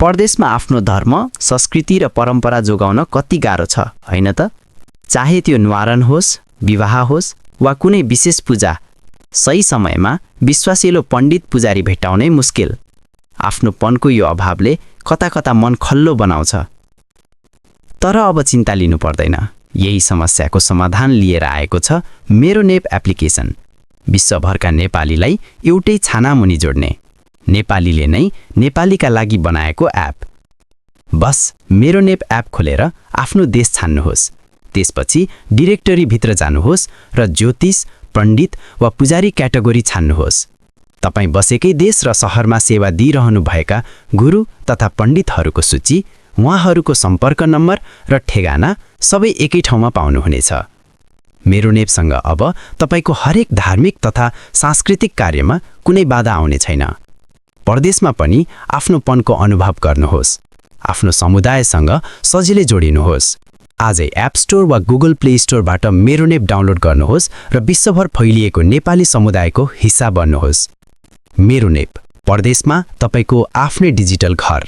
परदेशमा आफ्नो धर्म, संस्कृति र परम्परा जोगाउन कति गाह्रो छ, होइन त? चाहे त्यो न्वारन होस्, विवाह होस् वा कुनै विशेष पूजा, सही समयमा विश्वासिलो पण्डित पुजारी भेट्टाउनै मुस्किल। आफ्नोपनको यो अभावले कता कता मन खल्लो बनाउँछ। तर अब चिन्ता लिनु पर्दैन। यही समस्याको समाधान लिएर आएको छ मेरो नेप एप्लिकेसन। विश्वभरका नेपालीलाई एउटै छानामुनि जोड्ने, नेपालीले नै नेपालीका लागि बनाएको एप। बस मेरो नेप एप खोलेर आफ्नो देश छान्नुहोस्। त्यसपछि डिरेक्टरीभित्र जानुहोस् र ज्योतिष, पण्डित वा पुजारी क्याटेगोरी छान्नुहोस्। तपाईँ बसेकै देश र सहरमा सेवा दिइरहनुभएका गुरु तथा पण्डितहरूको सूची, उहाँहरूको सम्पर्क नम्बर र ठेगाना सबै एकै ठाउँमा पाउनुहुनेछ। मेरो नेपसँग अब तपाईको हरेक धार्मिक तथा सांस्कृतिक कार्यमा कुनै बाधा आउने छैन। परदेशमा पनि आफ्नोपनको अनुभव गर्नुहोस्। आफ्नो समुदायसँग सजिलै जोडिनुहोस्। आजै एप स्टोर वा गुगल प्ले स्टोरबाट मेरो नेप डाउनलोड गर्नुहोस् र विश्वभर फैलिएको नेपाली समुदायको हिस्सा बन्नुहोस्। मेरो नेप, परदेशमा तपाईको आफ्नै डिजिटल घर।